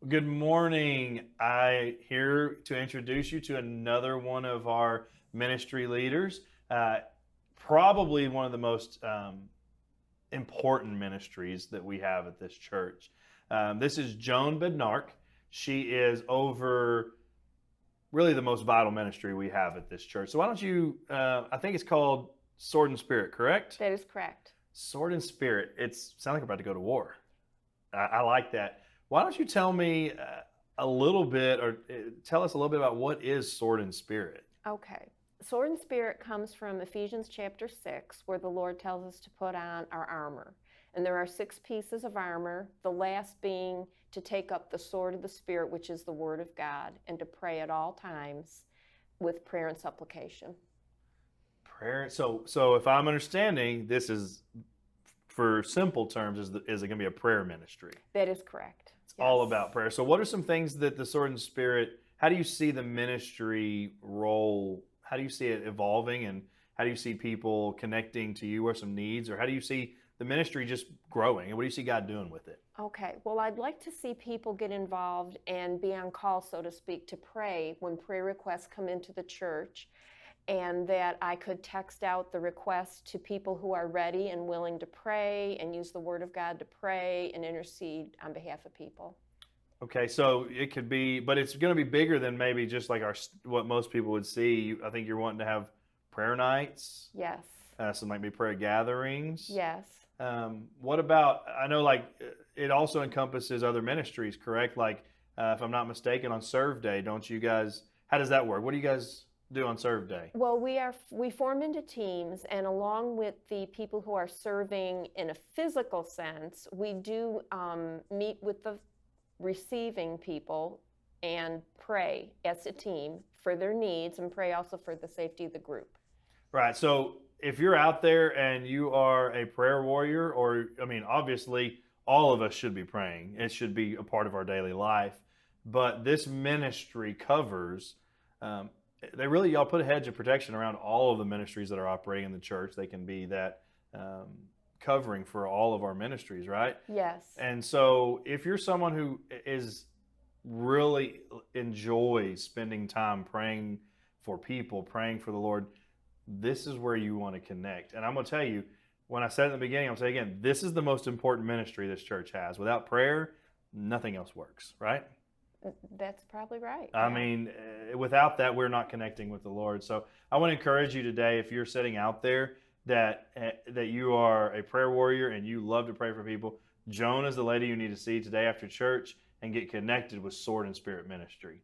Good morning. I here to introduce you to another one of our ministry leaders. Probably one of the most important ministries that we have at this church. This is Joan Bednarek. She is over really the most vital ministry we have at this church. So why don't you? I think it's called Sword and Spirit, correct? That is correct. Sword and Spirit. It's sounds like we're about to go to war. I like that. Why don't you tell me a little bit, or tell us a little bit about what is Sword and Spirit? Okay. Sword and Spirit comes from Ephesians chapter 6, where the Lord tells us to put on our armor. And there are 6 pieces of armor, the last being to take up the sword of the Spirit, which is the Word of God, and to pray at all times with prayer and supplication. Prayer. So if I'm understanding, this is, for simple terms, is it going to be a prayer ministry? That is correct. It's all about prayer. So what are some things that the Sword and Spirit, how do you see the ministry role? How do you see it evolving, and how do you see people connecting to you or some needs, or how do you see the ministry just growing, and what do you see God doing with it? Okay, well, I'd like to see people get involved and be on call, so to speak, to pray when prayer requests come into the church, and that I could text out the request to people who are ready and willing to pray and use the Word of God to pray and intercede on behalf of people. Okay, so it could be, but it's going to be bigger than maybe just like what most people would see. I think you're wanting to have prayer nights. Yes. Some might be prayer gatherings. Yes. What about, I know like it also encompasses other ministries, correct? Like if I'm not mistaken, on Serve Day, don't you guys, how does that work? What do you guys do on Serve Day? Well, we form into teams, and along with the people who are serving in a physical sense, we do meet with the receiving people and pray as a team for their needs, and pray also for the safety of the group. Right. So if you're out there and you are a prayer warrior, or, I mean, obviously all of us should be praying. It should be a part of our daily life. But this ministry covers, y'all put a hedge of protection around all of the ministries that are operating in the church. They can be that covering for all of our ministries, right? Yes. And so if you're someone who is really enjoys spending time praying for people, praying for the Lord, this is where you want to connect. And I'm going to tell you, when I said in the beginning, I'm saying again, this is the most important ministry this church has. Without prayer, nothing else works, right? That's probably right. I mean, without that, we're not connecting with the Lord. So I want to encourage you today, if you're sitting out there that you are a prayer warrior and you love to pray for people, Joan is the lady you need to see today after church and get connected with Sword and Spirit Ministry.